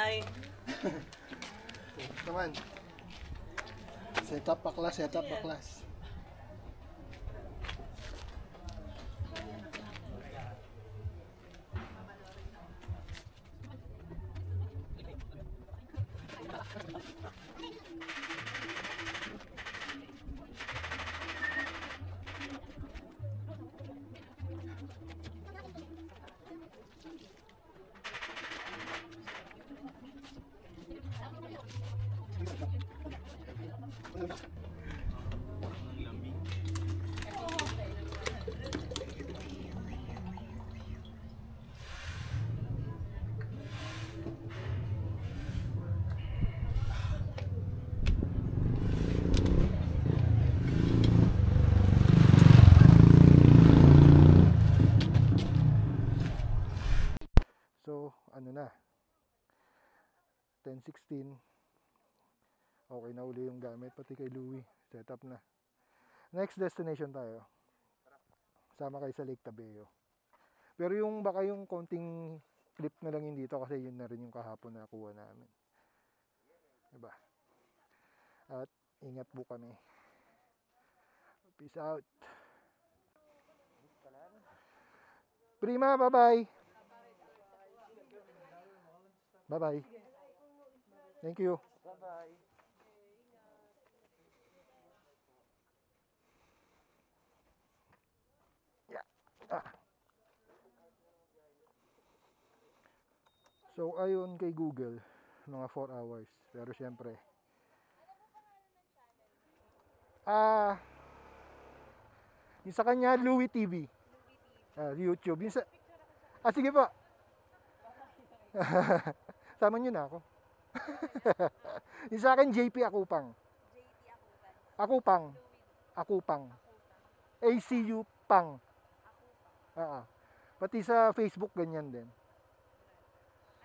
Bye! Naman. Setup baklas. So, ano na, 10:16. Okay na uli yung gamit, pati kay Louie. Setup na. Next destination tayo. Sama kayo sa Lake Tabeo. Pero yung baka yung konting clip na lang yun dito kasi yun na rin yung kahapon na nakuha namin. Diba? At ingat po kami. Peace out. Prima, bye-bye. Bye-bye. Thank you. Bye-bye! So, ayon kay Google, mga 4 hours. Pero syempre, yung sa kanya, Louie TV. YouTube. Yung sa, sige po. Sama nyo na ako. Yung sa akin, JP Akupang. Akupang. Akupang. ACU Pang. Pati sa Facebook, ganyan din.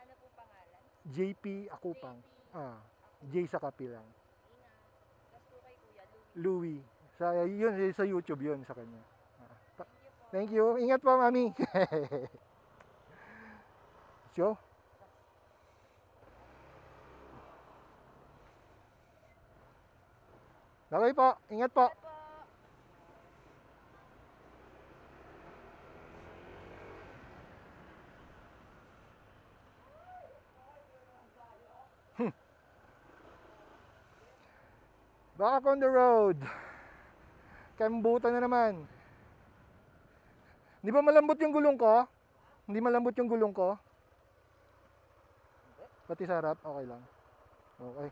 Ano po pangalan? JP Akupang. J sa kapilang. Tapos po kay Kuya Louie. Louie. Yun, sa YouTube yun sa kanya. Thank you. Ingat po, mami. So, bye po. Ingat po. Back on the road. Kambutan na naman. Di ba malambot yung gulong ko? Hindi malambot yung gulong ko? Pati sa harap, okay lang. Okay.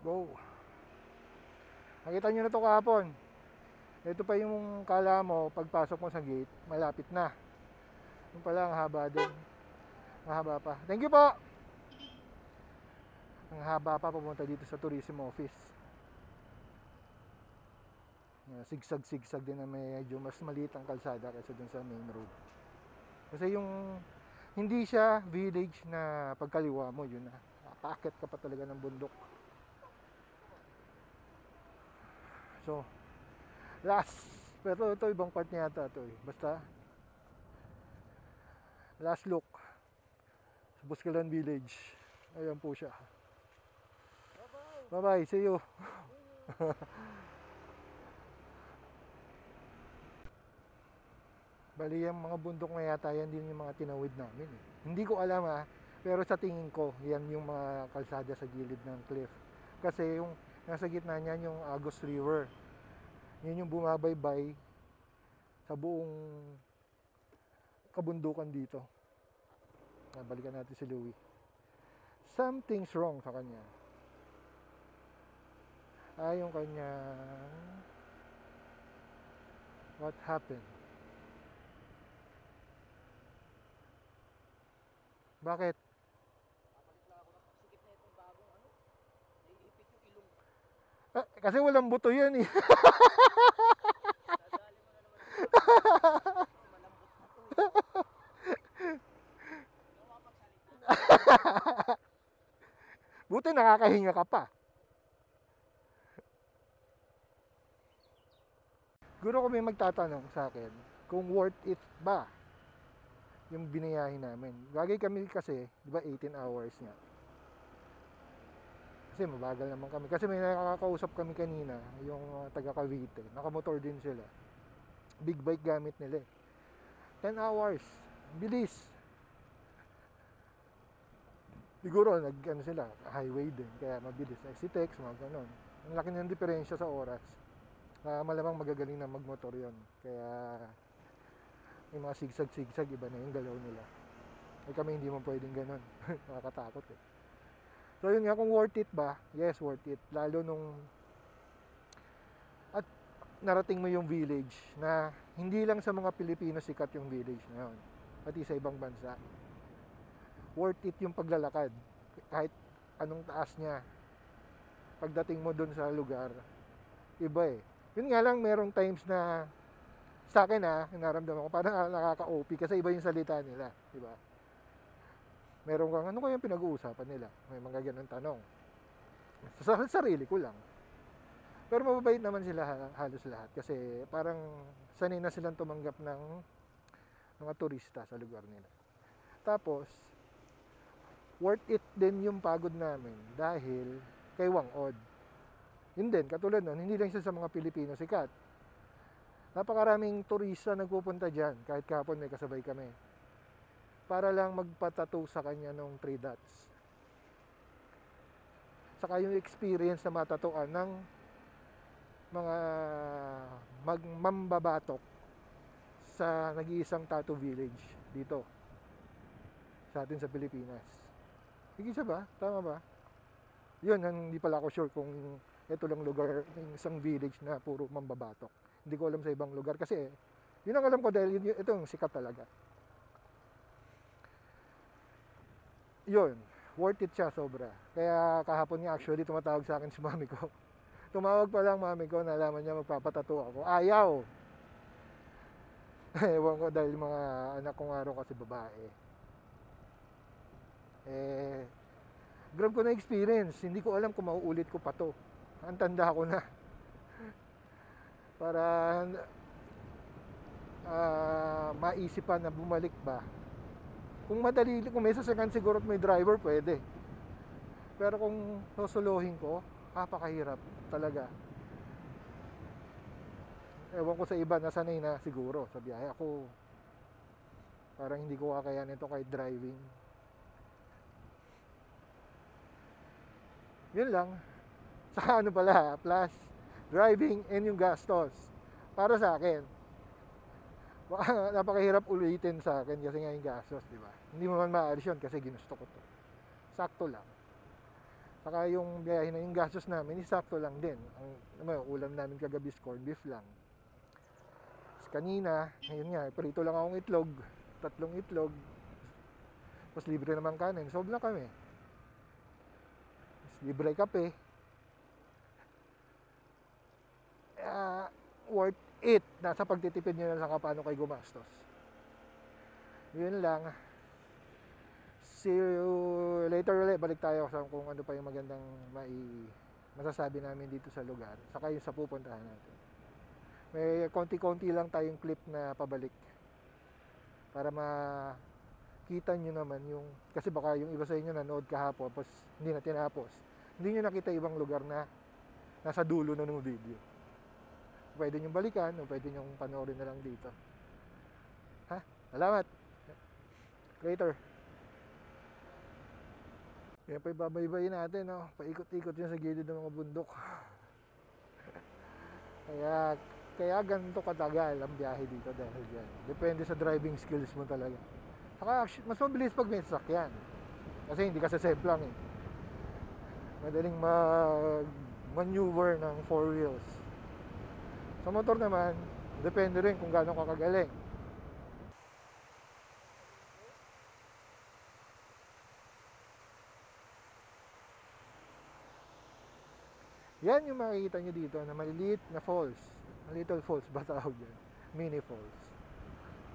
Go. Nakita nyo na to kahapon. Ito pa yung kala mo, pagpasok mo sa gate, malapit na. Yung pala, ang haba din. Mahaba pa. Thank you po! Ang haba pa pumunta dito sa tourism office. Sigsag-sigsag din na medyo mas maliit ang kalsada kaysa dun sa main road. Kasi yung hindi siya village na pagkaliwa mo, yun na. Paakyat ka pa talaga ng bundok. So, last. Pero ito ibang part niya yata ito eh. Basta, last look sa Buscalan Village. Ayan po siya. Bye-bye. See you. Bali yung mga bundok na yata yan din yung mga tinawid namin eh. Hindi ko alam pero sa tingin ko yan yung mga kalsada sa gilid ng cliff. Kasi yung nasa gitna niyan yung Agos River. Yun yung bumabaybay sa buong kabundukan dito. Balikan natin si Louie. Something's wrong sa kanya. Yung kanya what happened? Bakit? Papalit lang ako ng sikip na itong bagong naiipit yung ilong. Kasi walang buto yan eh. Dadali mo na naman ang malambot na to. Buti nakakahinga ka pa. Siguro kung may magtatanong sa akin kung worth it ba yung binayahe namin. Bagay kami kasi, di ba 18 hours nga. Kasi mabagal naman kami. Kasi may nakakausap kami kanina, yung taga Cavite. Nakamotor din sila. Big bike gamit nila eh. 10 hours. Bilis. Siguro ano sila, highway din. Kaya mabilis. Exitex, mga ganon. Ang laki ng diferensya sa oras. Malamang magagaling na magmotor yon. Kaya may mga sigsag-sigsag, iba na yung galaw nila. Ay kami hindi mo pwedeng ganon. Nakakatakot eh. So yun nga, kung worth it ba? Yes, worth it. Lalo nung at narating mo yung village na hindi lang sa mga Pilipino sikat yung village na yun. Pati sa ibang bansa. Worth it yung paglalakad. Kahit anong taas niya. Pagdating mo dun sa lugar, iba eh. Yun nga lang, merong times na sa akin naramdaman ko parang nakaka-OP kasi iba yung salita nila, di ba? Meron kang ano kaya pinag-uusapan nila? May mga ganung tanong. Sa sarili ko lang. Pero mababait naman sila halos lahat kasi parang sanay na silang tumanggap ng mga turista sa lugar nila. Tapos worth it din yung pagod namin dahil kay Wangod. Yun din, katulad nun, hindi lang siya sa mga Pilipino sikat. Napakaraming turista nagpupunta dyan, kahit kahapon may kasabay kami. Para lang magpatato sa kanya nung 3 dots. Saka yung experience na matatuan ng mga mambabatok sa nag-iisang tattoo village dito sa atin sa Pilipinas. Higit ba? Tama ba? Yun, hindi pala ako sure kung ito lang lugar ng isang village na puro mambabatok. Hindi ko alam sa ibang lugar kasi yun ang alam ko dahil ito yung sikat talaga. Yun, worth it siya sobra. Kaya kahapon nga actually tumatawag sa akin si mami ko. Tumawag pa lang mami ko, nalaman niya magpapatato ako. Ayaw! Ewan ko dahil mga anak kong araw kasi babae. Grab ko na experience. Hindi ko alam kung mauulit ko pa to. Ang tanda ko na. Para maisipan na bumalik ba. Kung madali, kung may sasakyan siguro at may driver, pwede. Pero kung susuluhin ko, napakahirap talaga. Ewan ko sa iba, nasanay na siguro sa biyahe. Ako, parang hindi ko kakayanin ito kahit driving. Yun lang. Sa ano pala, plus driving and yung gastos. Para sa akin. Baka napakahirap ulitin sa akin kasi nga yung gastos, di ba? Hindi mo man maalis yun kasi ginusto ko to. Sakto lang. Saka yung biyahe na yung gastos namin, sakto lang din. Ang ulam namin kagabi corned beef lang. Tapos kanina, ayun nga, prito lang akong itlog. 3 itlog. Tapos libre naman kanin. Solve na kami. Tapos libre kape. Worth it. Nasa pagtitipid nyo na sa paano kayo gumastos. Yun lang. See you later ulit. Balik tayo sa kung ano pa yung magandang masasabi namin dito sa lugar. Saka yung sa pupuntahan natin. May konti-konti lang tayong clip na pabalik. Para makita nyo naman yung... Kasi baka yung iba sa inyo nanood kahapon tapos hindi na tinapos. Hindi nyo nakita ibang lugar na nasa dulo na ng video. Pwede nyo balikan o pwede nyo panoorin na lang dito. Ha? Salamat! Later! Yan pa ibabaybayin natin, no? Paikot-ikot yun sa gilid ng mga bundok. Kaya ganito katagal ang biyahe dito dahil dyan. Depende sa driving skills mo talaga. Saka mas mabilis pag may sasakyan. Kasi hindi ka sasemplang eh. Madaling mag-maneuver ng 4 wheels. Sa motor naman, depende rin kung gaano ka kagaling. Yan yung makikita nyo dito na maliliit na falls. Little falls ba tawag yan? Mini falls.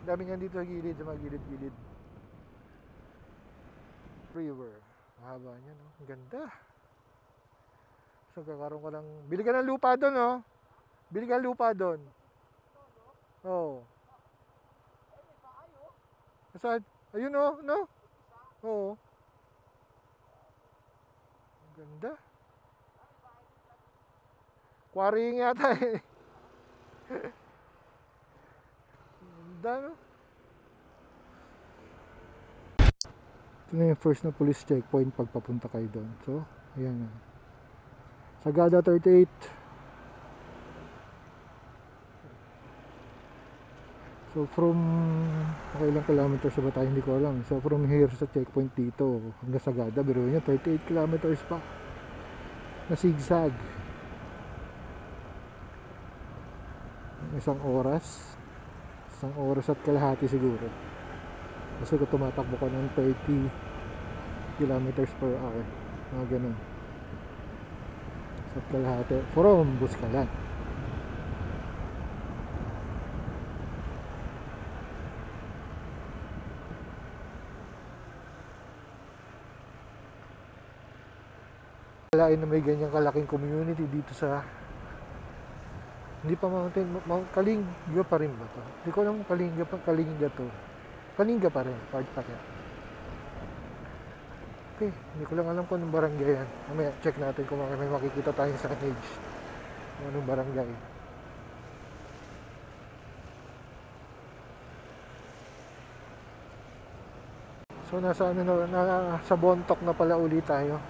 Dami nga dito sa gilid, sa mga gilid-gilid. River. Mahaba niya, no? Ang ganda. So, kakaroon ka lang... Bili ka ng lupa doon, no? Bili ka ng lupa doon. Oo. Saan? Ayun oh, no? Oo. Ang ganda. Quarrying yata eh. Ganda, no? Ito na yung first na police checkpoint pag papunta kayo doon. So, ayan na. Sagada 38. So from ilang kilometers ba tayo, hindi ko alam. So from here sa checkpoint dito hanggang Sagada, biro nyo 38 kilometers pa na zigzag. Isang oras at kalahati siguro. Kasi kung tumatakbo ka ng 30 kilometers per hour, mga ganun. At kalahati from Buscalan. Kalain na may ganyang kalaking community dito sa hindi pa Mount Kalinga pa rin ba to? Hindi ko alam kung Kalinga to. Kalinga pa rin, part pa rin. Okay, hindi ko lang alam kung anong barangay yan. Mamaya check natin kung may makikita tayong signage kung anong barangay. So nasa sa Bontoc na pala ulit tayo.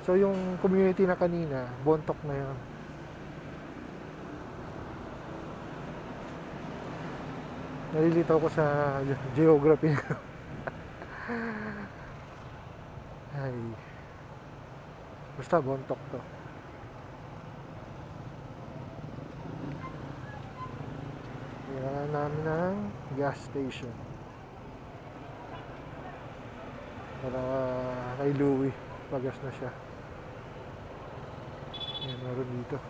So yung community na kanina, Bontoc na yun. Nalilito ko sa geography. Ay. Basta Bontoc to. Kailangan namin ng gas station. Para kay Louie, pagas na siya. Ayan, meron dito.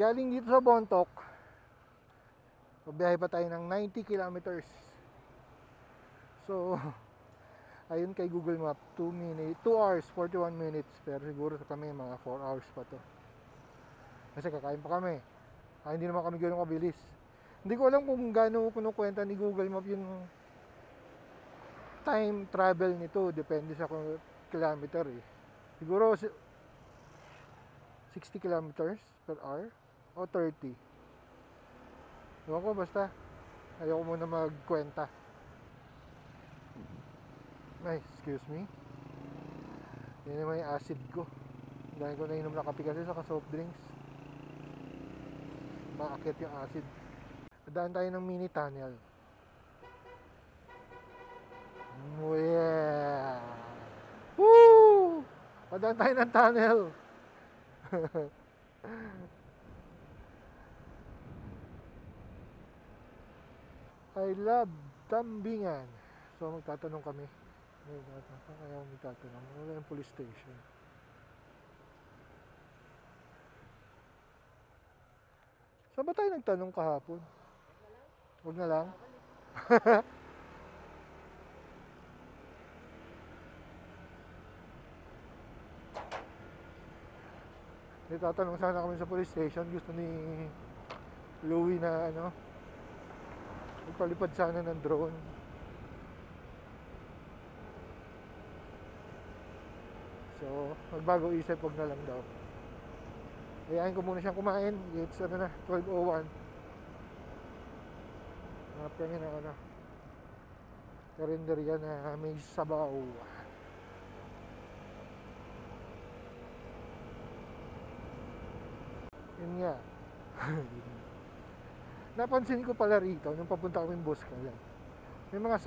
Galing dito sa Bontoc, pabiyahe pa tayo ng 90 kilometers. So, ayun kay Google Map, 2 hours, 41 minutes. Pero siguro sa kami, mga 4 hours pa to. Kasi kakain pa kami. Hindi naman kami gano'ng kabilis. Hindi ko alam kung gaano kinukwenta ni Google Map yung time travel nito. Depende sa kilometer eh. Siguro 60 kilometers per hour o 30. Ewan ko, basta ayoko muna magkwenta. Ay, excuse me. Yan naman yung acid ko. Dahil ko nainom na kape kasi sa soft drinks. Maakit yung acid. Daan tayo ng mini tunnel. Oh yeah! Woo! Padaan tayo ng tunnel. I love Tambingan. So magtatanong kami. Saan kaya magtatanong? Wala yung police station. Saan ba tayo nagtanong kahapon? Huwag na lang. Tatanong sana kami sa police station. Gusto ni Louie na magpalipad sana ng drone. So magbago isip, huwag na lang daw. Ayahin ko muna siyang kumain. It's 12:01. Hanap kami na karinderya na may sabaw. Yun nga. Napansin ko pala rito nung papunta kami Buscalan, may mga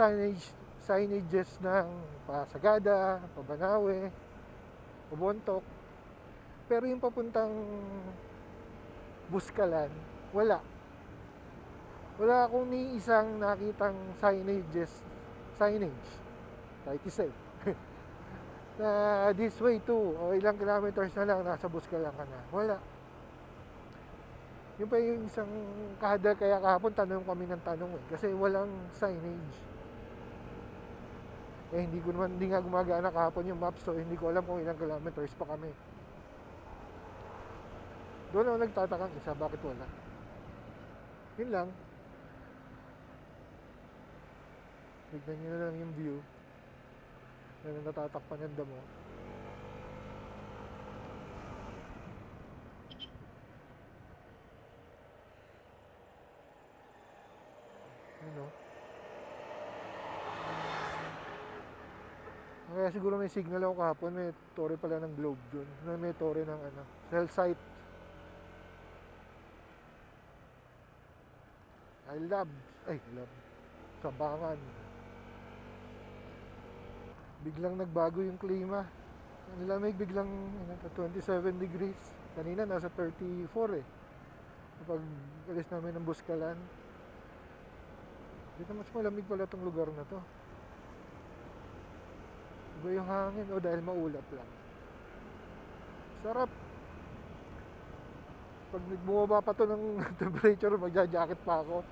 signages ng Sagada, Banawe, Bontoc. Pero yung papuntang Buscalan, wala akong ni isang nakitang signage kahit isa na this way too, o ilang kilometers na lang nasa Buscalan ka na. Wala. Yung pa yung isang kaya kahapon tanong kami ng tanong kasi walang signage. Hindi nga gumagana kahapon yung map, so hindi ko alam kung ilang kilometers pa kami. Doon ako nagtatakang isa, bakit wala? Yun lang. Tignan nyo na lang yung view. Yan ang natatakpan ng damo. Ano? Kaya siguro may signal ako kahapon. May tore pala ng globe dun. May tore ng ano, cell site. I love Sabangan. Biglang nagbago yung klima. Ang lamig biglang 27 degrees. Kanina nasa 34 eh. Kapag alis namin ng Buskalan. Dito mas malamig pala itong lugar na to. Iba yung hangin o dahil maulap lang. Sarap. Pag bumaba pa to ng temperature, magja-jacket pa ako.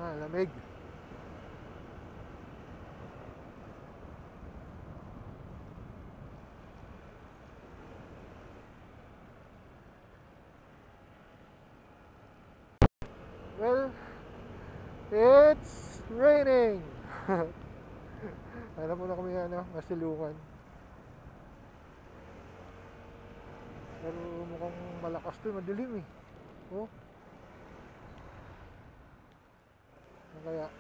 Lamig. Well, it's raining. Alam mo na kami masilungan. Pero mukhang malakas to, madilim eh. Oh. Ano kaya?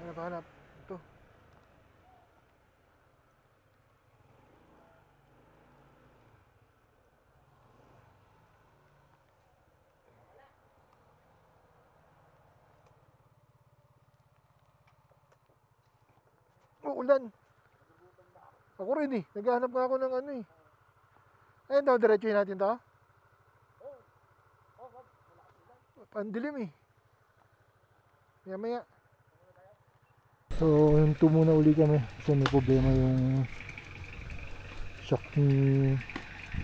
Ang hanap ito. Oh, ulan. Ako rin eh. Naghahanap nga ako ng ano eh. Ayun daw, diretsuhin natin to. Pandilim eh. Maya. So, hinto muna uli kami. Kasi may problema yung shock ni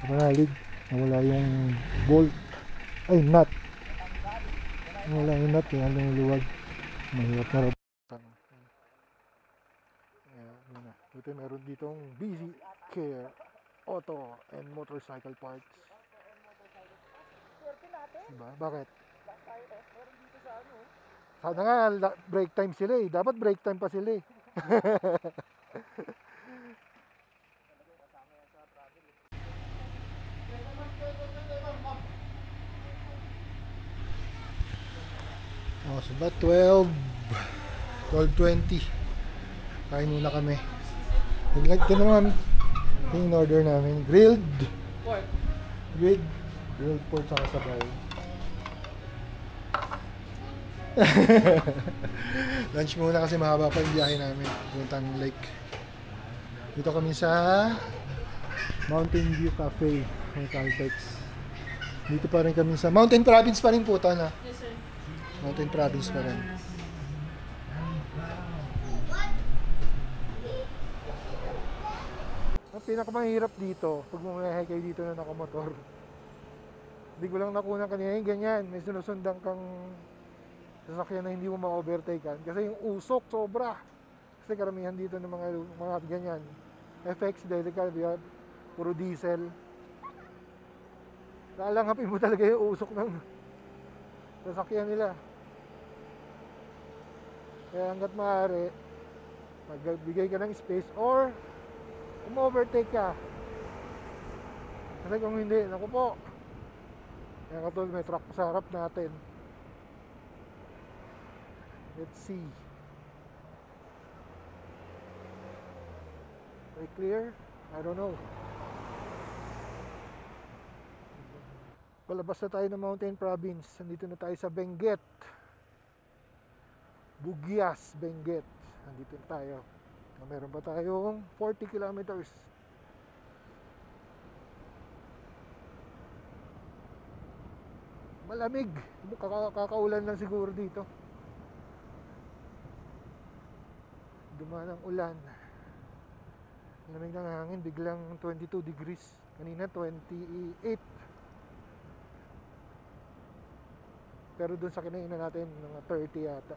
Manalig. Nawala yung bolt. Ay, nut. Nawala yung nut eh. Alam yung luwag. Mahirap na rin. Buti meron ditong Busy Care Auto and Motorcycle Parts. Diba? Bakit? Sana nga break time sila eh. Dapat break time pa sila eh. So ba 12:20. Kain muna kami. Nag-like din naman yung in-order namin. Grilled pork sa sabaw. Lunch muna kasi mahaba pa yung biyahe namin. Puntang lake. Dito kami sa Mountain View Cafe ng Caltex. Dito pa rin kami sa Mountain Province pa rin po ito na. Yes, sir. Mountain Province pa rin. Ang pinakamahirap dito, pag bumiyahe kayo dito na nakamotor, hindi ko lang nakunan kanina yung ganyan, may sinusundan kang sasakyan na hindi mo ma-overtakean kasi yung usok sobra. Kasi karamihan dito ng mga ganyan, FX, Delica, puro diesel. Lalangapin mo talaga yung usok ng sasakyan nila. Kaya hanggat maaari, magbigay ka ng space or overtake ka. Kasi kung hindi, naku po. Kaya katulad may truck sa harap natin. Let's see. Are you clear? I don't know. Palabas na tayo ng Mountain Province. Nandito na tayo sa Benguet. Bugyas, Benguet. Nandito na tayo. Meron pa tayong 40 kilometers. Malamig. Kakaulan lang siguro dito. Dumaan ang ulan. Malamig ng hangin. Biglang 22 degrees. Kanina 28. Pero dun sa kinainan natin, mga 30 yata.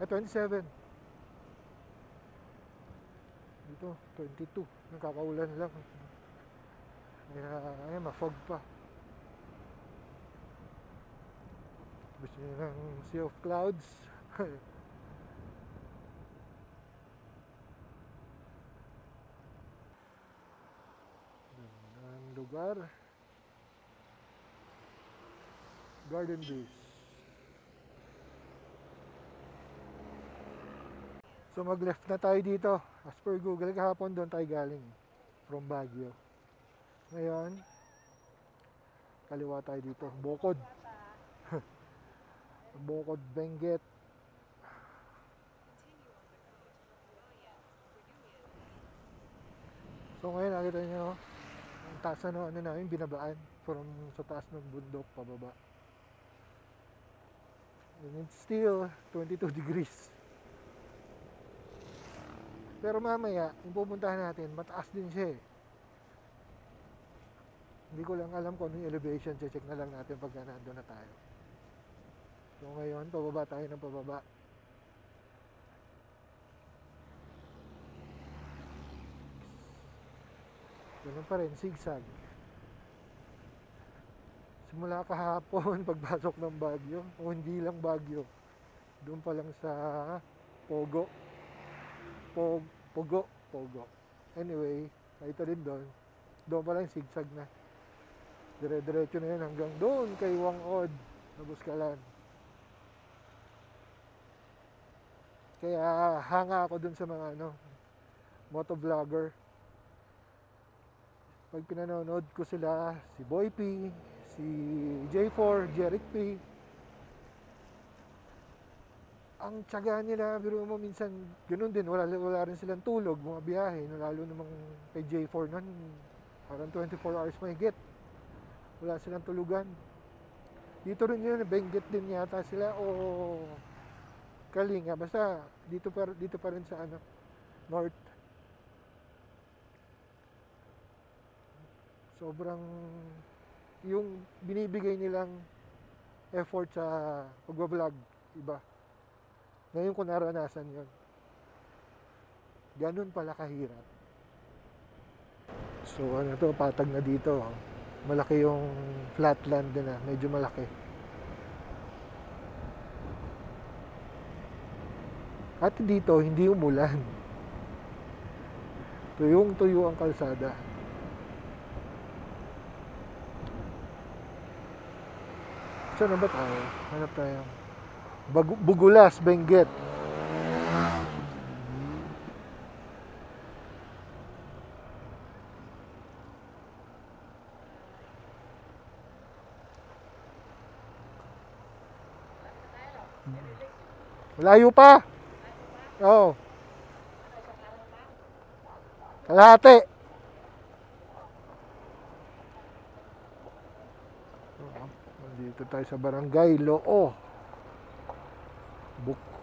27. Dito, 22. Nakakaulan lang. Kaya, ayun, ma-fog pa. Gusto nyo ng sea of clouds? Ang lugar. Garden Breeze. So mag-left na tayo dito. As per Google, kahapon doon tayo galing. From Baguio. Ngayon, kaliwa tayo dito. Bukod. Bukod, Benguet. So ngayon nakita nyo, ang taas na ano namin, binabaan. From sa taas ng bundok, pababa. And it's still 22 degrees. Pero mamaya, yung pupuntahan natin, mataas din siya eh. Hindi ko lang alam kung ano yung elevation. Check na lang natin pagka nandun na tayo. So ngayon, pababa tayo ng pababa. Ganun pa rin, zigzag. Simula kahapon, pagpasok ng Baguio, o hindi lang Baguio, doon pa lang sa Pogo. Pogo. Anyway, ito rin doon. Doon pa lang zigzag na. Dire-diretso na yan hanggang doon kay Wangod na Buskalan. Kaya hanga ako doon sa mga motovlogger. Pag pinanonood ko sila, si Boy P, si J4, Jeric P, ang tiyaga nila, biro mo minsan, ganun din, wala rin silang tulog, mga biyahe, lalo namang kay J4 nun, parang 24 hours mahigit. Wala silang tulugan. Dito rin yun, Benguet din yata sila, o Kalinga, basta dito pa rin sa North. Sobrang, yung binibigay nilang effort sa pag-vlog, iba. Ngayon ko naranasan yun. Ganun pala kahirap. So patag na dito. Malaki yung flatland din medyo malaki. At dito, hindi umulan. Tuyong-tuyo ang kalsada. Saan na ba tayo? Hanap tayo. Bugulas, Benguet. Malayo pa. Oo. Kalahati. Dito tayo sa Barangay Loo.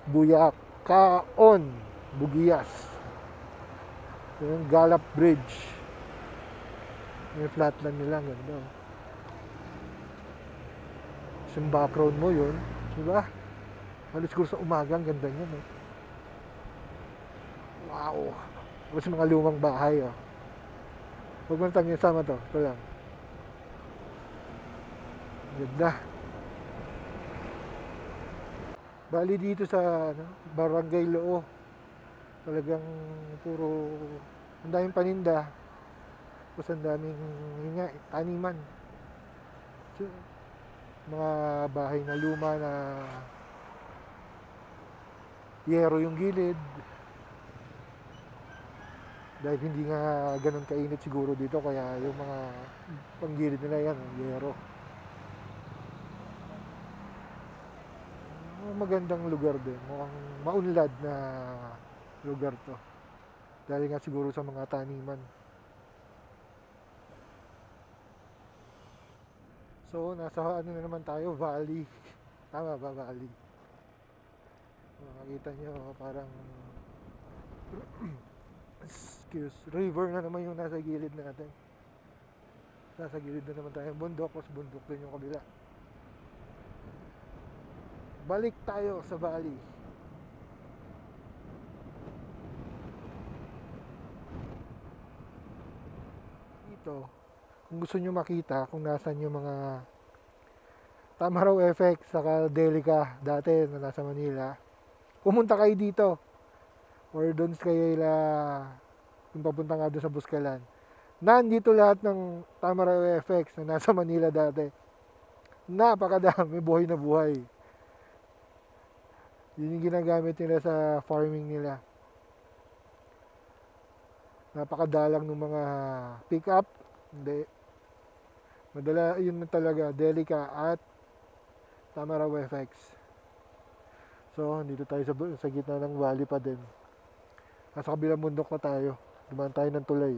Buyakaon, Bugiyas. Yung Galap Bridge. Yung flatland nila, ganda. Yung background mo yun, diba? Halos ko sa umaga, ang ganda niya. Wow! Tapos mga lumang bahay. Huwag mo nang sama to. Ito lang. Ganda. Bali dito sa Barangay Loo, talagang puro ang daming paninda, tapos ang daming taniman. So, mga bahay na luma na yero yung gilid, dahil hindi nga ganun kainit siguro dito, kaya yung mga panggilid nila yan yero. Magandang lugar din, mukhang maunlad na lugar to, dahil nga siguro sa mga taniman. So nasa na naman tayo, valley. Tama ba, valley? Makikita nyo parang river na naman yung nasa gilid natin. Nasa gilid na naman tayo bundok, tapos bundok din yung kabila. Balik tayo sa valley. Ito, kung gusto nyo makita kung nasan yung mga Tamaraw FX, saka Delica dati na nasa Manila. Pumunta kayo dito. Or doon kayo yung papunta nga doon sa Buskalan. Nandito lahat ng Tamaraw FX na nasa Manila dati. Napakadami, buhay na buhay. Yun yung ginagamit nila sa farming nila. Napakadalang ng mga pick-up. Hindi. Madala, yun na talaga, Delica at Tamaraw FX. So, dito tayo sa gitna ng valley pa din. Nasa kabilang bundok na tayo. Dumaan tayo ng tulay.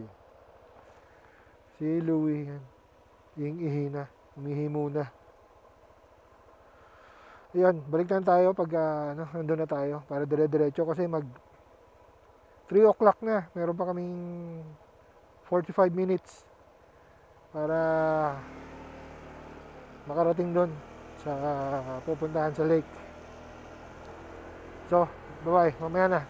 Si Louie, ihi na. Umihi muna. Ayan, balik na tayo pag nandun na tayo. Para dire-diretso kasi 3 o'clock na. Meron pa kaming 45 minutes para makarating doon sa pupuntahan sa lake. So, bye-bye. Mamaya na.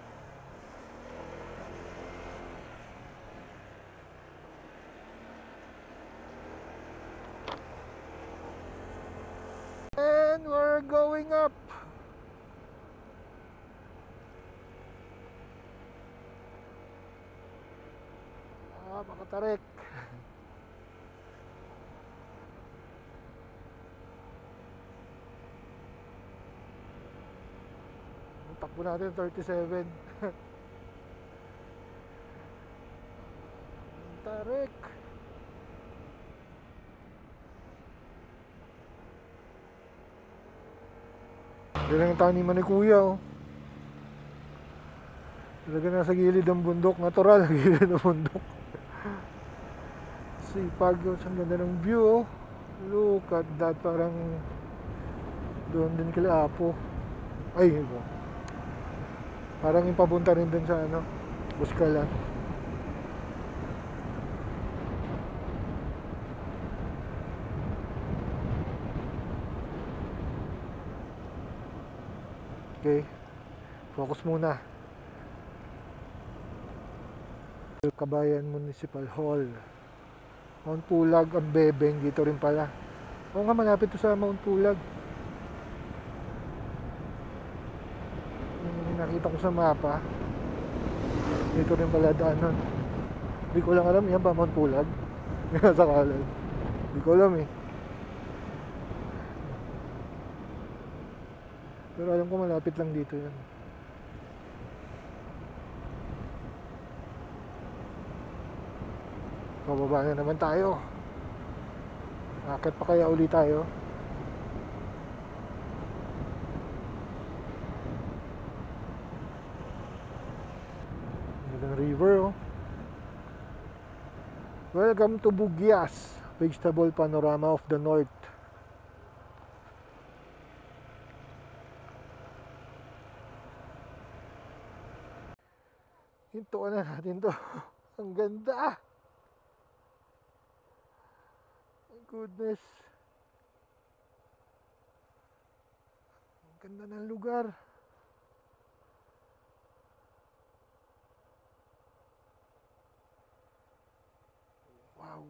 And we're going up. Makatarik. Takbo natin 37. Tarik. Yan ang taniman ni Kuya, oh. Talaga nasa gilid ng bundok. Natural, gilid ng bundok. Sipag, oh. Ang ganda ng view, oh. Look at that. Parang doon din kila Apo. Ay, iba. Parang yung papunta rin dun sa Buskalan. Okay, focus muna. Kabayan Municipal Hall. Mount Pulag, ang Bebeng, dito rin pala. Oo nga, malapit to sa Mount Pulag. Yung nakita ko sa mapa. Dito rin pala daanan. Hindi ko lang alam, yan ba Mount Pulag? Nasa kalan. Hindi ko alam eh. Pero alam ko malapit lang dito yan. Pababa na naman tayo. Akit pa kaya uli tayo? Magandang river, oh. Welcome to Bugyas, Vegetable Panorama of the North. Hintuan na natin to. Ang ganda. My goodness. Ang ganda ng lugar. Wow.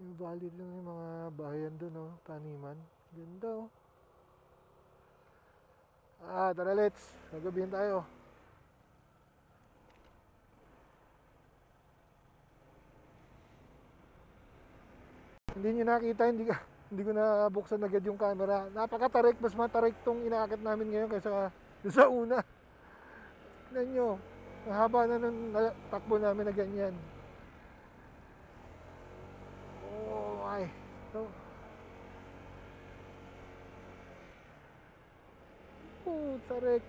Yung valley lang yung mga bahayan doon, oh. Taniman. Ganda, oh. Tara, let's. Nagabihin tayo. Hindi nyo nakita, hindi ko nabuksan agad yung camera. Napakatarik, mas matarik tong inaakit namin ngayon kaysa sa una. Tignan nyo, mahaba na ng takbo namin na ganyan. Oh my. So, tarik.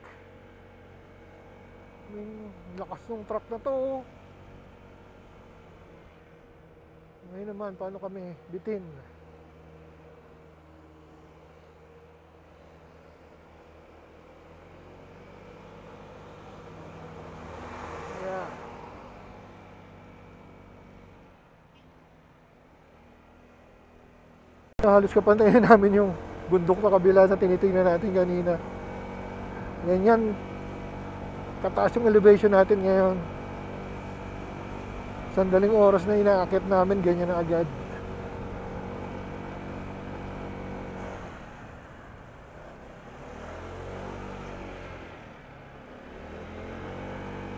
Yung lakas ng truck na to. Ngayon naman, paano kami bitin? Yeah. Halos kapantayin namin yung bundok na kabila na tinitingnan natin kanina. Ganyan, kataas yung elevation natin ngayon. Sandaling oras na inaakit namin, ganyan na agad.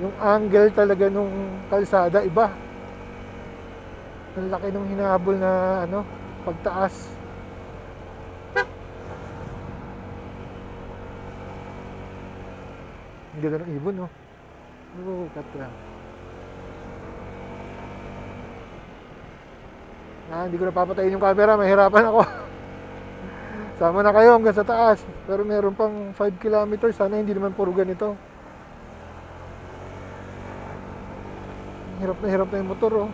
Yung angle talaga nung kalsada iba. Ang laki nung hinabol na ano, pagtaas. Ang ganda ng ibon, no? Oo, katra. Hindi ko na papatayin yung camera, mahirapan ako. Sama na kayo hanggang sa taas. Pero meron pang 5 kilometers, sana hindi naman puro ganito. Hirap na yung motor, oh.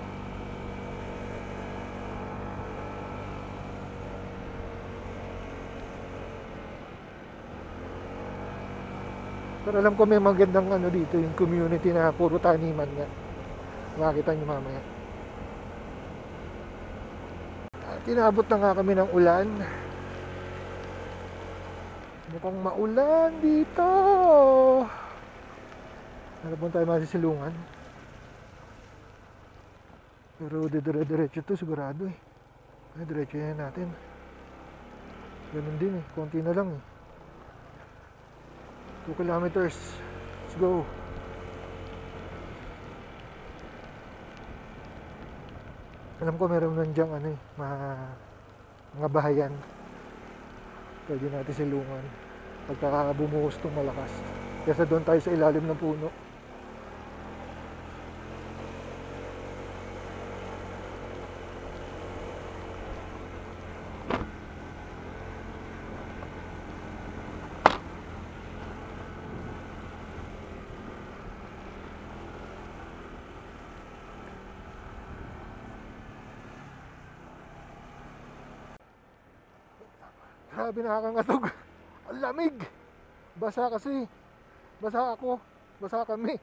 Pero alam ko may magandang ano dito, yung community na puro taniman nga. Makikita nyo mamaya. At inabot na nga kami ng ulan. Mukhang maulan dito. Narapon tayo masisilungan. Pero dire-diretso to sigurado eh. Ay, diretso yan natin. Ganun din eh, konti na lang eh. 2 kilometers. Let's go. Alam ko meron lang dyang ano eh, mga bahayan. Pwede natin silungan pagka bumuhos tong malakas. Kesa doon tayo sa ilalim ng puno. Grabe, nakakangatog. Ang lamig. Basa kasi. Basa ako. Basa kami.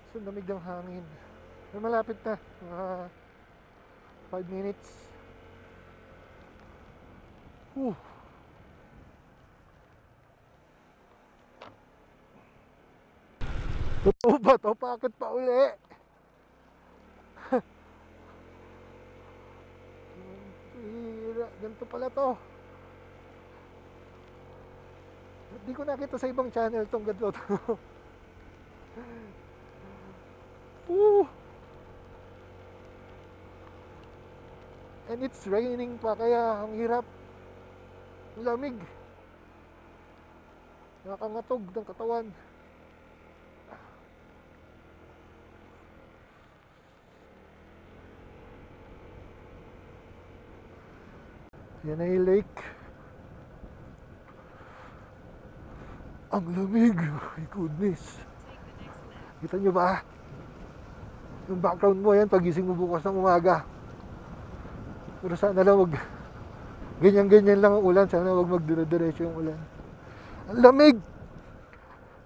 So lamig ng hangin. May malapit na. Mga 5 minutes. Totoo ba to? Pakit pa uli. Ganito pala to. Hindi ko nakita sa ibang channel tong ganito to. And it's raining pa, kaya ang hirap. Lamig. Nakakangatog ng katawan. Yan ay lake. Ang lamig. My goodness. Kita nyo ba? Yung background mo yan, pagising mo bukas ng umaga. Pero sana lang wag ganyan-ganyan lang ang ulan. Sana wag magdire-diretso yung ulan. Ang lamig.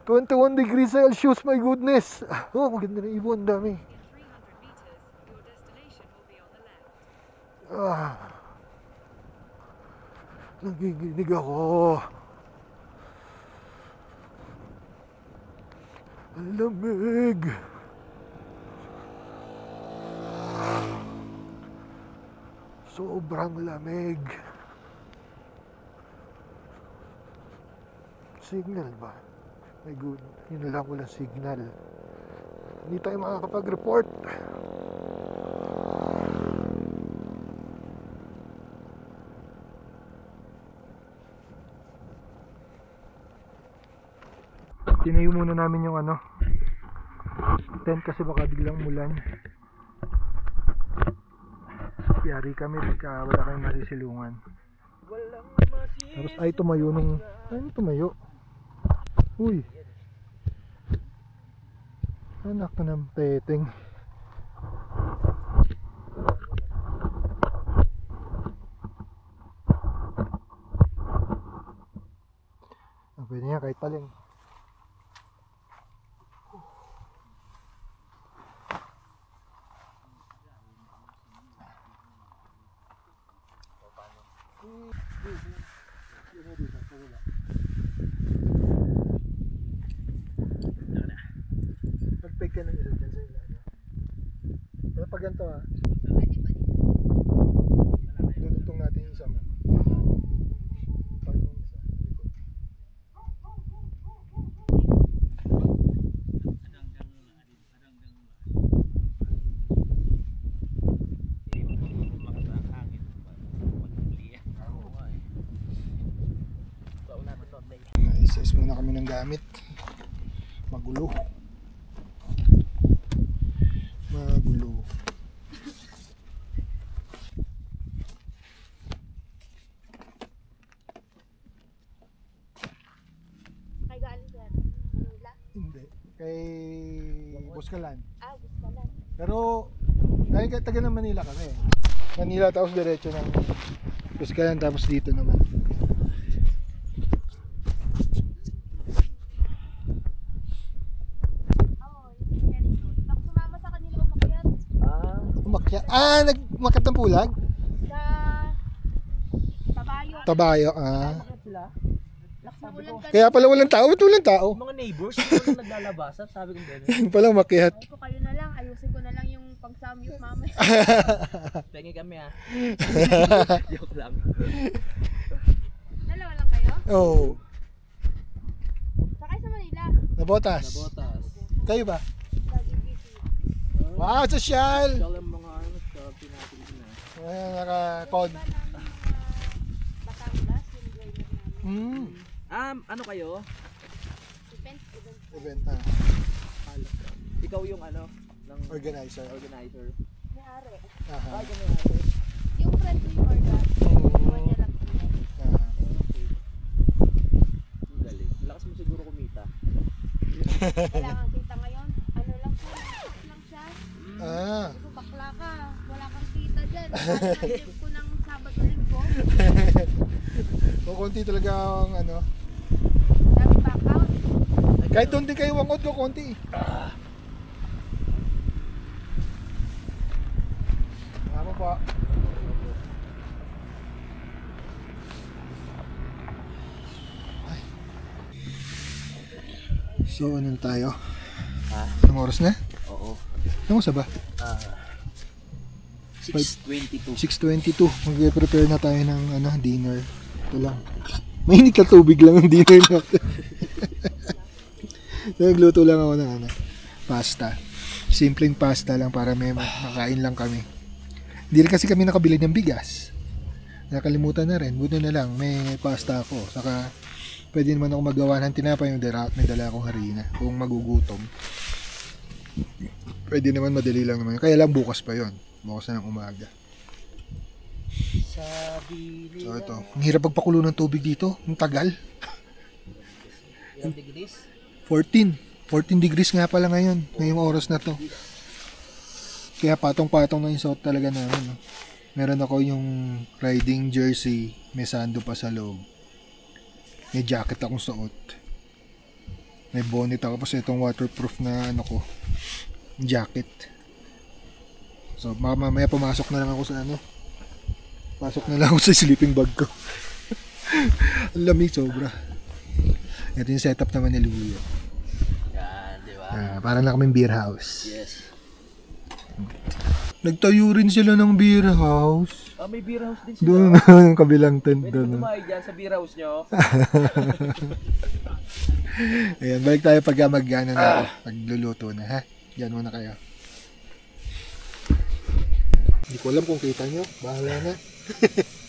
21 degrees Celsius. My goodness. Oh, maganda na ibon. Dami. Nanginginig ako. Ang lamig. Sobrang lamig. Signal ba? My God, yun lang walang signal. Hindi tayo makakapag-report. Tinayo muna namin yung ano, tent kasi baka biglang umulan. Yari kami pagka wala kayong masisilungan. Tapos ay tumayo nung, ay tumayo. Uy, anak na ng peteng. Pwede nga kahit paling. Mag-peg ka ng isa dyan sa ilalim. Pero pag ganito ha, dudugtong natin yung isa mo. Pag yung isa, likod. na kami ng gamit. Magulo. Magulo. Kay galing sir. Manila. Hindi. Kay Buscalan. Gusto lang. Pero, ay taga ng Manila kami. Manila tapos diretso ng Buscalan tapos dito naman. Bak sumama sa kanila umakyat Umakyat. Nagmakat ng pulag? sa Tabayo. Tabayo. Sila? Nakulan ka. Kaya pala walang tao. Ba't walang tao? Mga neighbors, yung naglalabasan, sabi ko din. Pala umakyat. Ko kayo na lang. Ayusin ko na lang yung pagsamyot mama. Pengi kami ha. Joke lang. Dalawa lang kayo? Oh. Sakay sa Manila. Nabotas. Nabotas. Kayo ba? Sa DBC. Wow, sosyal! Ikaw lang mga ano, shorty natin na. Naka-con. Ba ng Batangas, yung driver namin. Ano kayo? Event. Event na. Ikaw yung ano, ng Organizer. May-ari. Aha. ganun ate. Yung friend ko yung order. Kuha niya lang po. Ah. Galing. Lakas mo siguro kumita. Kailangan kita ngayon. Ano lang po, lang siya. Ah. Sabi ko, bakla ka. Wala kang kita dyan. Nandiyan ko ng Sabado Linggo. O konti talaga ang ano. Sabi back out. Kahit doon din kayo wangot ko konti. Tama pa. Ay. So ano na tayo? Anong oras na? Oo. Ano sa ba? 6:22. 6:22. Mag-prepare na tayo ng dinner. Ito lang. Mainit na tubig lang ang dinner natin. Nagluto lang ako ng pasta. Simpleng pasta lang para may makain lang kami. Hindi rin kasi kami nakabili ng bigas. Nakalimutan na rin. Buti na lang may pasta ako. Saka pwede naman ako magawa ng tinapay yung may dala akong harina. Kung magugutom. Pwede naman, madali lang naman. Kaya lang bukas pa yon. Bukas na ng umaga. Sabi So nila. ito, ang hirap pagpakulo ng tubig dito. Ang tagal. Ilang degrees? 14 degrees nga pala ngayon. Ngayong oras na to. Kaya patong-patong na yung suot talaga namin. No? Meron ako yung riding jersey. May sando pa sa loob. May jacket akong suot. May bonnet ako. Tapos itong waterproof na jacket. So mamaya pumasok na lang ako sa pasok na lang ako sa sleeping bag ko. Ang lamig sobra. Ito yung setup naman ni Luyo. Yan, di ba? Parang na kaming beer house. Yes. Nagtayo rin sila ng beer house. May beer house din sila. Doon yung kabilang tent Pwede doon. mo tumayo dyan sa beer house nyo. Ayan, balik tayo pag pagluluto na ha. Diyan muna kayo. Hindi ko alam kung kita nyo. Bahala na.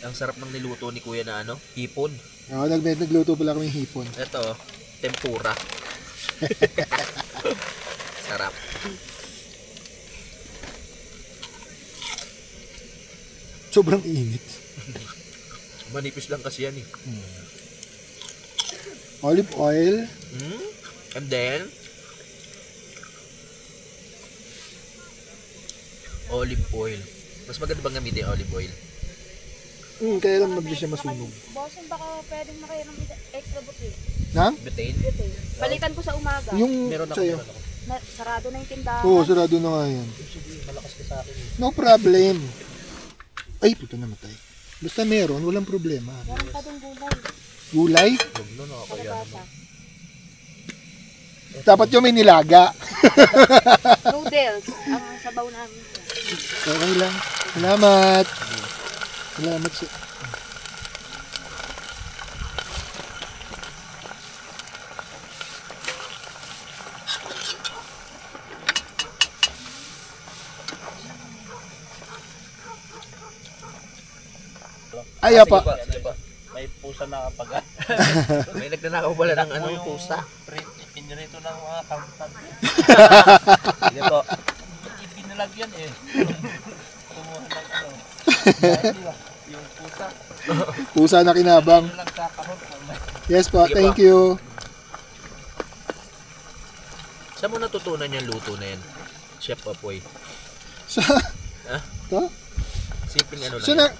Ang sarap ng niluto ni Kuya na hipon. Oo, nagluto pala kami hipon. Ito, tempura. Sarap. Sobrang init. Manipis lang kasi yan Olive oil. And then, olive oil. Mas maganda bang gamitin yung olive oil? Kaya lang mabilis siya masunog. Bossing, baka pwedeng makainom extra buti. Nang? Butane? Balikan ko sa umaga. Yung Meron ako, sa'yo. meron ako. Sarado na yung tindahan. Oo, sarado na nga yan. Sige, malakas ka sa akin. No problem. Ay, puto namatay. Basta meron, walang problema. Meron pa din gulay. Gulay? Huwag na nakakaya Kalabasa. naman. Dapat yung may nilaga. Noodles. Ang sabaw namin. Okay lang. Salamat. Salamat sa... Ay, apa. Sige pa. May pusa nakapagat. May nagnanakaw pala ng ano, Yung pusa. Pinirito ng mga accountant. Sige po. Ipinalagyan eh. Kumuha ng ano. Yung pusa. Pusa na kinabang. Ano lang sa kahon. Yes po, Sige thank po. you. Saan mo natutunan yung luto na yan? Chef Apoy. Sa, Ha? to? Simpleng ano lang So yan.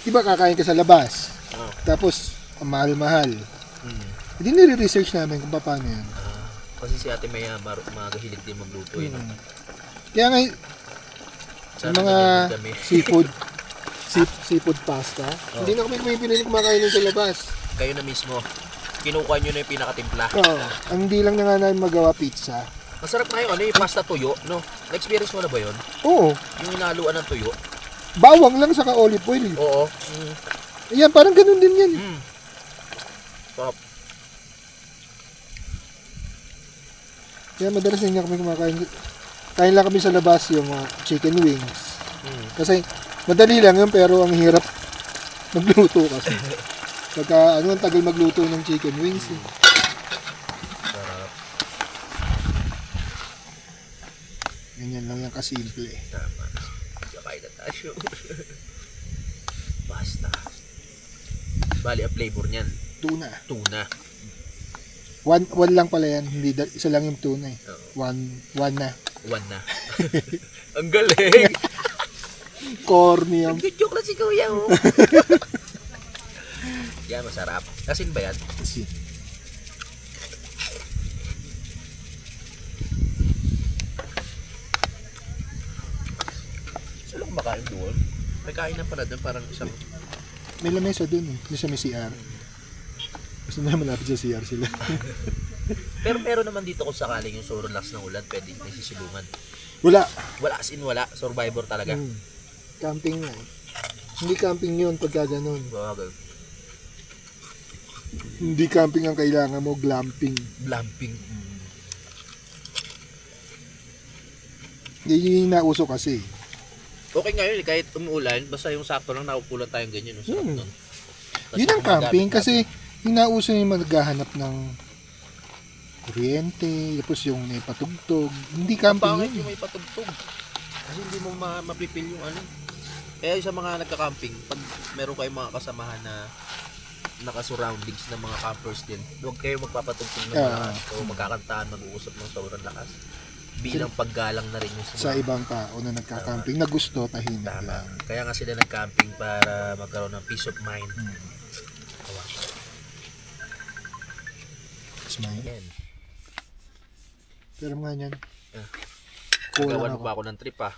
iba kakain ka sa labas. Oh. Tapos, ang mahal-mahal. Hmm. Hindi nire-research namin kung paano yan. Kasi si Ate Maya magahilig din magluto yun. Kaya nga, Sana yung mga ganyan din kami. seafood, seafood pasta, hindi na kami pinili kumakain nun sa labas. Kayo na mismo. Kinukuha nyo na yung pinakatimpla. Oo. Ang hindi lang na nga namin magawa pizza. Masarap na yung ano, yung pasta tuyo, no? Na-experience mo na ba yun? Oo. Yung inaluan ng tuyo? Bawang lang saka olive oil. Oo. Ayan, parang ganun din yan. Mm. Sarap. Kaya madalas hindi na kami kumakain. Kain lang kami sa labas yung chicken wings. Kasi madali lang yun pero ang hirap magluto kasi. Pagka ang tagal magluto ng chicken wings. Sarap. Ganyan lang yan kasimple. Tama. Kakain na tayo. Basta. Bali, ang flavor niyan. Tuna. Tuna. One lang pala yan. Hindi, isa lang yung tuna eh. Oo. One na. One na. Ang galing. Corny yung Nag-joke lang si Kuya, oh. Yan, masarap. Asin ba yan? kasi. Saan lang kumakain doon? May kainan pala doon, parang isang... May lamesa dun eh. Doon sa may CR. Gusto na malapit sa CR sila. Pero meron naman dito kung sakaling yung sobrang lakas ng ulan, pwede may sisilungan. Wala. Wala, as in wala. Survivor talaga. Camping na eh. Hindi camping yun pagka ganun. Bagal. Hindi camping ang kailangan mo, glamping. Glamping. Yun yung nauso kasi. Okay ngayon, kahit umuulan, basta yung sakto lang nakukulan tayong ganyan. Sarap nun. Tas Yun ang mga camping gamit kasi yung nauso yung maghahanap ng kuryente, tapos yung may patugtog. Hindi natin. camping Pangit yun. yung may patugtog. Kasi hindi mo mapipil yung ano. Kaya sa mga nagka-camping, pag meron kayong mga kasamahan na naka-surroundings ng mga campers din, huwag kayo magpapatugtog ng malakas o magkakantaan, mag-uusap ng sobrang lakas. Bilang paggalang na rin yung Sa ibang tao na nagka-camping na gusto, tahimik Tama. lang. Kaya nga sila nag-camping para magkaroon ng peace of mind. Smile. Yan. Pero mga yan, Nagawan kulang mo ako. ba ako ng trip ah?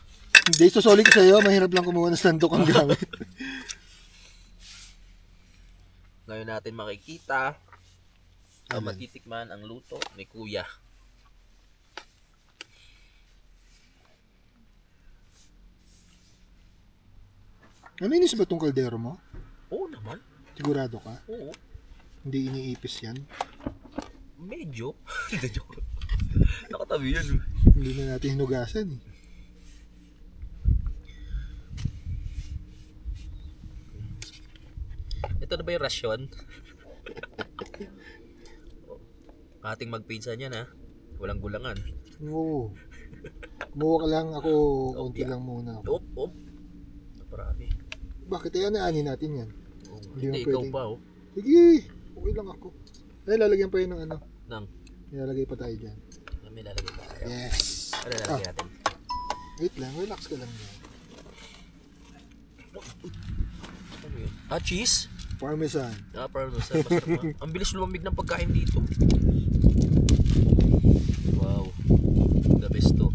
Hindi, susoli ko sa'yo, mahirap lang kumuha ng sandok ang gamit. Ngayon natin makikita o Alin? matitikman ang luto ni Kuya. Malinis ba itong kaldero mo? Oo naman. Sigurado ka? Oo. Hindi iniipis yan? Medyo. Hindi, joke. Nakatabi yan. Hindi na natin hinugasan eh. Ito na ba yung rasyon? Ating magpinsa niyan ha. Walang gulangan. Oo. Kumuha ka lang ako, konti lang muna ako. Op. Naparami. Bakit kaya naanin natin yan? Oh, Hindi hindi, mo ikaw pwedeng- pa oh. Sige, okay lang ako. Ay, lalagyan pa yun ng ano. Nang, Ilalagay pa tayo dyan. may lalagay pa tayo. Yes. Ano lalagay natin? Wait lang, relax ka lang yan. Ano yun? Ah, cheese? Parmesan. Ah, parmesan. Masarap ah. Ang bilis lumamig ng pagkain dito. Wow. The best to.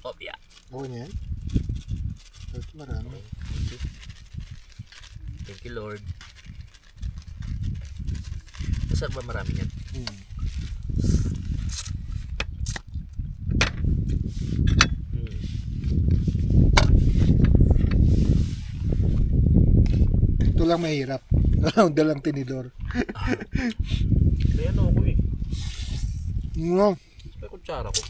Oh, yeah. Okay na yan? Ito marami. Thank you, Lord. Masarap ba marami yan? Ito lang mahirap. Dalang tinidor. May ano ako eh. Nga. May kutsara ko.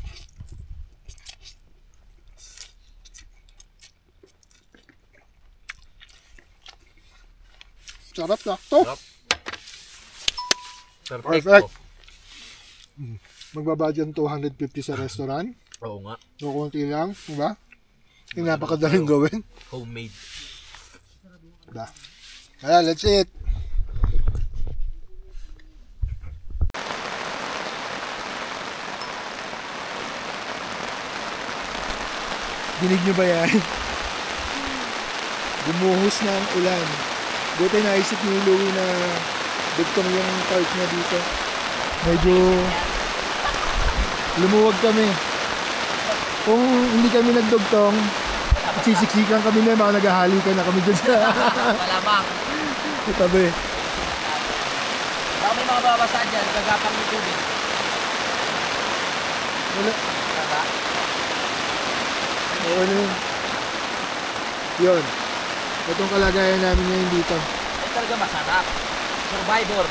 Sarap sakto. Perfect. Magbabadyan 250 sa restaurant. Oo nga. So, konti lang, diba? Yung napakadaling gawin. Homemade. Diba? Kaya, let's eat. Dinig nyo ba yan? Gumuhos na ang ulan. Buti naisip ni Louie na dugtong yung park niya dito. Medyo lumuwag kami. Kung hindi kami nagdugtong, sisiksikan kami na, mga naghahalikan na kami dyan sa Malamang. tabi. Baka may mga babasa dyan, gagapang yung tubig. Wala. Tama? Oo na yun. Yun. Itong kalagayan namin ngayon dito. Ay talaga masarap. Survivor.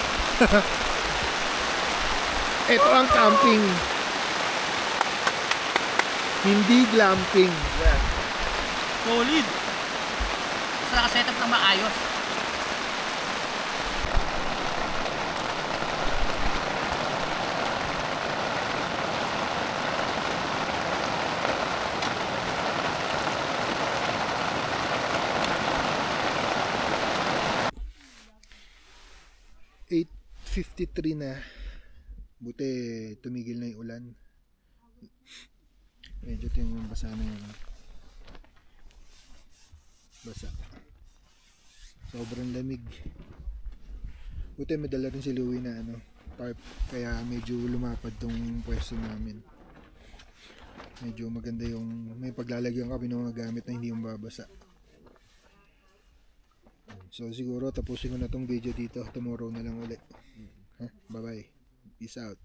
Ito ang camping. Hindi glamping. Solid. Basta nakasetup ng maayos. .53 na. Buti tumigil na yung ulan. Medyo yung basa na yung basa. Sobrang lamig. Buti may dala rin si Louie na tarp, kaya medyo lumapad tong pwesto namin. Medyo maganda yung may paglalagyan kami ng mga gamit na hindi yung babasa. So siguro tapusin ko na tong video dito. Tomorrow na lang ulit. Bye bye. Peace out.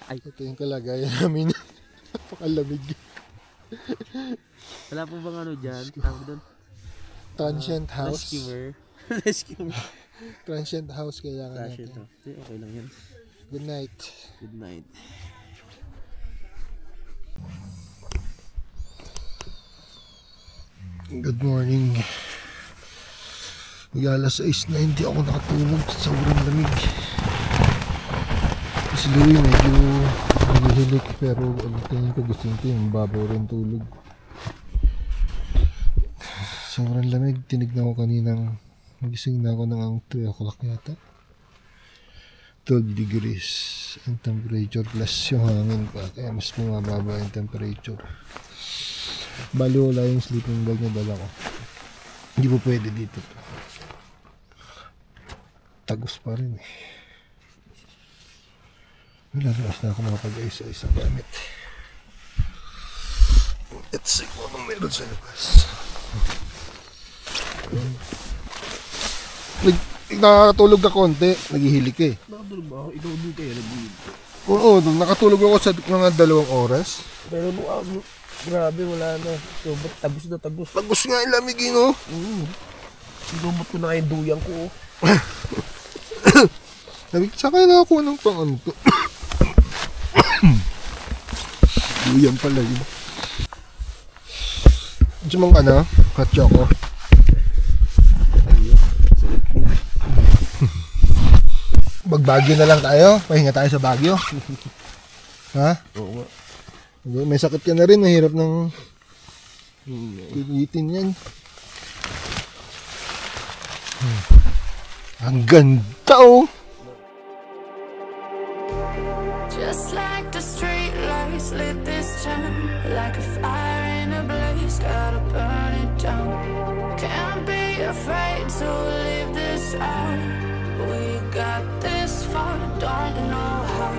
Ito yung kalagayan namin. Napakalamig. Wala po bang ano dyan? Tawag doon? Transient house. Rescuer. Transient house kailangan natin. Okay lang yan. Good night. Good night. Good morning. Mag-alas 6 na hindi ako nakatulog. Sobrang lamig. Si Louie medyo nagihilik, pero tingin ko gising ko yung babaw rin tulog. Sobrang lamig. Tinignan ko kaninang nagising na ako ng 3 o'clock yata. 12 degrees ang temperature plus yung hangin pa, kaya mas bumababa yung temperature. Bali wala yung sleeping bag na dala ko. Hindi po pwede dito to. Tagos pa rin eh. Lalakas na ako makapag-isa-isa gamit. Let's see kung anong meron sa labas. Nakatulog ka konti, naghihilik eh. Nakatulog ba ako? Ikaw din kayo nag-iib. Oo, nakatulog ako sa mga 2 oras. Pero grabe, wala na. Sobrang tagos na tagos. Tagos nga yung lamig eh, no? Sinumot ko na kayong duyang ko. Saan kaya nakakuha ng pang ano to? Duyan pala yun. Gusto mong hot choco? Mag-Baguio na lang tayo. Pahinga tayo sa Baguio. Ha? Oo nga. May sakit ka na rin. Mahirap ng itin yan. Ang ganda oh! Just like the street lights lit this town, like a fire in a blaze, gotta burn it down. Can't be afraid to leave this out. We got this far, don't know how.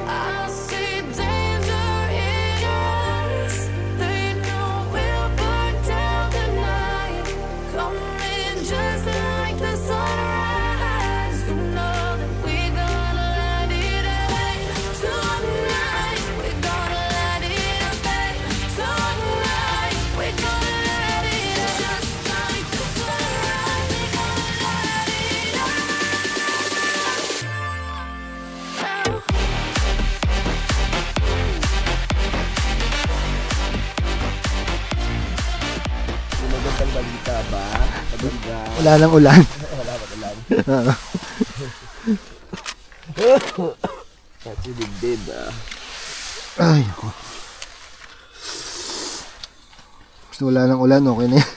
I see danger in us. They know we'll burn down the night. Coming just like the sunrise. You know that we gonna let it rain. Tonight we gonna let it rain. Tonight we gonna let it rain. Just like the sunrise, we gonna let it rain. Wala nang ulan. Wala pa ulan. Kasi dibdib Ay, ako. Gusto wala nang ulan, okay na yan.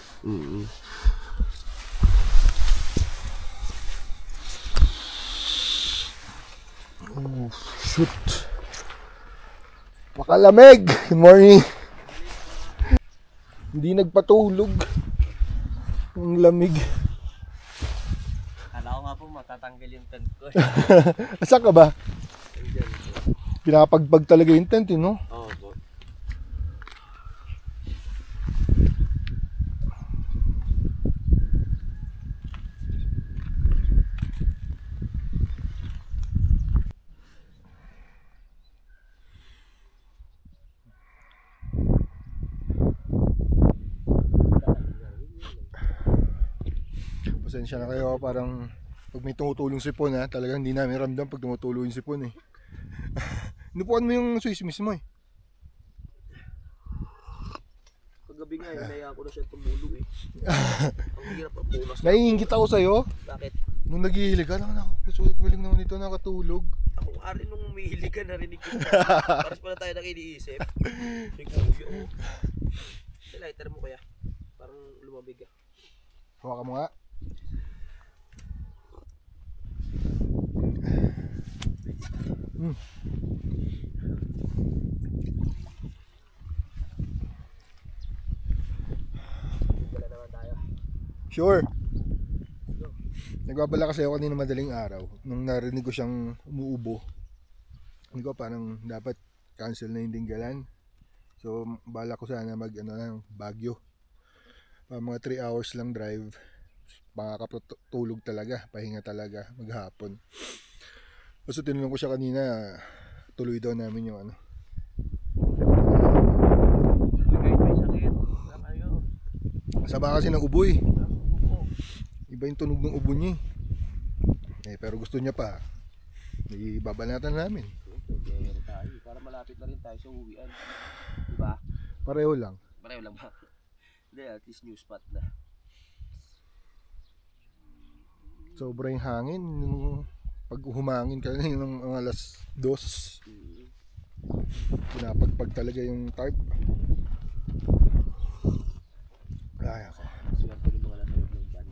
Oh, shoot. Pakalamig. Good morning. Hindi nagpatulog. Ang lamig. Kala ko nga po matatanggal yung tent ko. Asan ka ba? Pinapagpag talaga yung tent, no? Oo po. Pasensya na kayo, parang pag may tumutulong sipon ha, talagang hindi namin ramdam pag tumutulong yung sipon eh. Inupuan mo yung Swiss mismo eh. Kagabi nga, hinaya ko na siya tumulong eh. Ang hirap ang punas. Naiingit ako sa'yo. Bakit? Nung naghihilig ka, galing naman ito, nakatulog. Ako ari nung umihilig ka, narinig ko. Paras pala tayo nang iniisip. May kuya oh. May lighter mo kaya. Parang lumabig ah. Hawakan mo nga. Wala naman tayo. Sure. Nagbabala kasi ako kanina madaling araw. Nung narinig ko siyang umuubo, hindi ko parang dapat cancel na yung Dinggalan. So bala ko sana mag Baguio. Mga 3 hours lang drive. Makakatulog talaga, pahinga talaga maghapon. Kasi tinanong ko siya kanina, tuloy daw namin yung Saba kasi ng ubo eh. Iba yung tunog ng ubo niya eh. Pero gusto niya pa. Ibabanatan namin. Meron tayo. Para malapit na rin tayo sa uwian. Diba? Pareho lang. Pareho lang ba? Hindi, at least new spot na. Sobrang hangin. Pag humangin ka na yung mga alas 2. Pinapagpag talaga yung tarp. Ay ako. Swerte yung mga nasa loob ng van.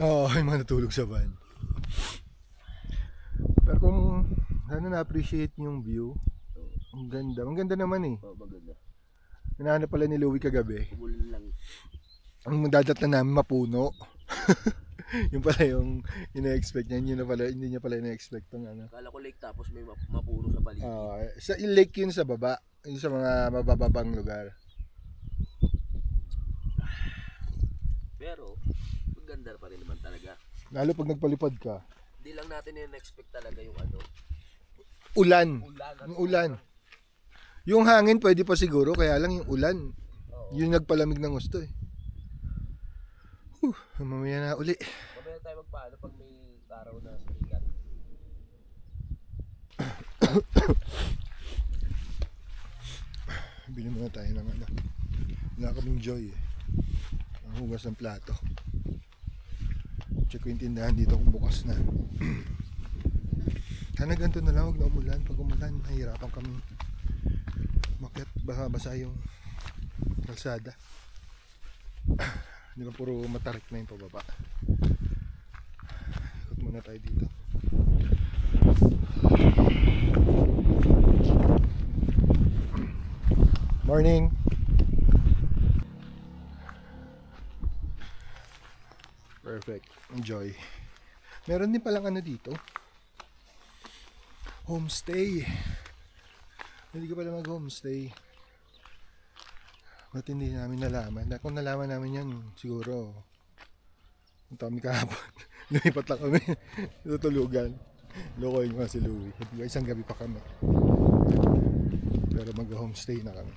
Oo, yung mga natulog sa van. Pero kung sana na-appreciate yung view, ang ganda. Ang ganda naman eh. Oo, maganda. Hinahanap pala ni Louie kagabi. Umulan lang. Ang dadatnan namin mapuno. Yung pala yung ina-expect niya, hindi niya pala ina-expect ng Kala ko lake tapos may mapuno sa paligid. Sa lake yun sa baba, yun sa mga mabababang lugar. Pero, maganda pa rin naman talaga. Lalo pag nagpalipad ka. Hindi lang natin ina-expect talaga yung Ulan. ulan. Yung ulan. Yung hangin pwede pa siguro, kaya lang yung ulan. Oo. Yung nagpalamig ng gusto eh. Mamaya na uli. Mamaya tayo magpaano pag may araw na sikat. Bili muna tayo ng wala kaming joy eh. Ang hugas ng plato. Check ko yung tindahan dito kung bukas na. Sana ganito na lang, huwag na umulan. Pag umulan, mahirapan kami makyat, basa yung kalsada. Di ba puro matarik na yung pababa. Ikot muna tayo dito. Morning. Perfect. Enjoy. Meron din palang dito. Homestay. Hindi ko pala mag-homestay. Ba't hindi namin nalaman? Kung nalaman namin yan, siguro punta kami kahapon. Lumipat lang kami. Tutulugan. Lokohin ko nga si Louie. Isang gabi pa kami. Pero mag-homestay na kami.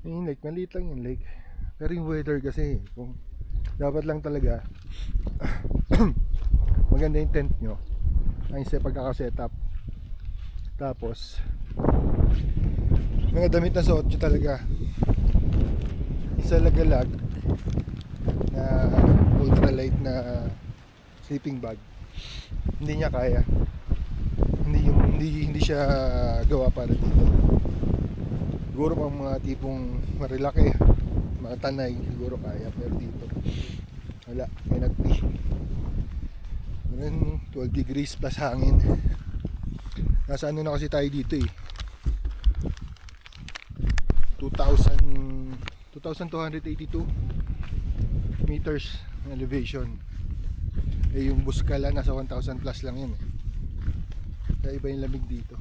Yung lake, maliit lang yung lake. Pero yung weather kasi, kung dapat lang talaga maganda yung tent nyo. Ang pagkakasetup. Tapos mga damit na suot nyo talaga. Isa lagalag na ultralight na sleeping bag. Hindi niya kaya. Hindi siya gawa para dito. Siguro pang mga tipong marilaki, mga tanay, siguro kaya, pero dito wala, may nagpi. 12 degrees plus hangin. Nasa ano na kasi tayo dito eh, 2,282 meters elevation. Eh yung Buscala nasa 1,000 plus lang yun eh. Kaya iba yung lamig dito.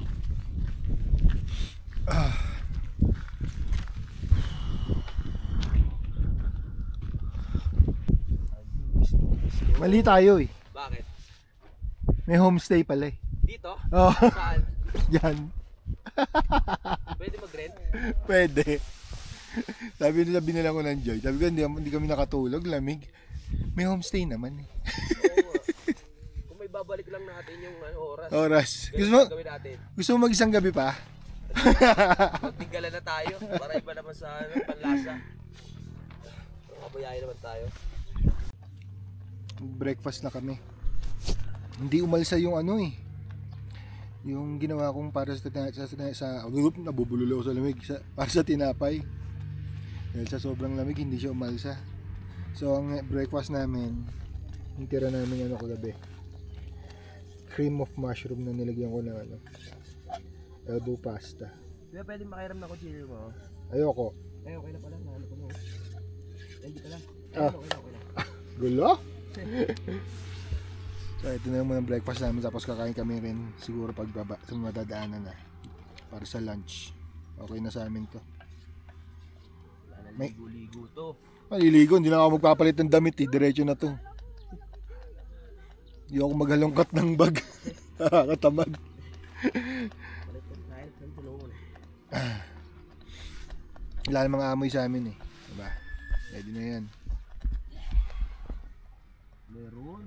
Mali tayo eh. Bakit? May homestay pala eh. Dito? Oh, Saan? yan. Pwede mag-rent? Pwede. Sabi nila ko ng Joy. Sabi ko hindi kami nakatulog, lamig. May homestay naman eh. Oo. Kung may babalik lang natin yung oras. Oras. Ganun gawin natin. Gusto mo mag-isang gabi pa? Magtinggalan na tayo para iba naman sa panlasa. Kabayayan naman tayo. Breakfast na kami. Hindi umalsa yung ano eh. Yung ginawa kong para sa nabubulol ako sa lamig para sa tinapay. Dahil sa sobrang lamig hindi siya umalsa. So ang breakfast namin, yung tira namin ano kagabi, cream of mushroom na nilagyan ko ng ano, elbow pasta. Di ba pwede makiram na kutsilyo mo? Ayoko. Ay, okay na pala. Naano ko mo. Ay, hindi pala. Ah. Okay na. Gulo? So ito na yung mga breakfast namin, tapos kakain kami rin siguro pagbaba sa mga dadaanan na para sa lunch. Okay na sa amin to. May Ligo-ligo to. maliligo, hindi na ako magpapalit ng damit eh, diretso na to. Hindi ako maghalongkat ng bag. Katamad. Wala namang amoy sa amin eh, diba? Ready na yan. Meron.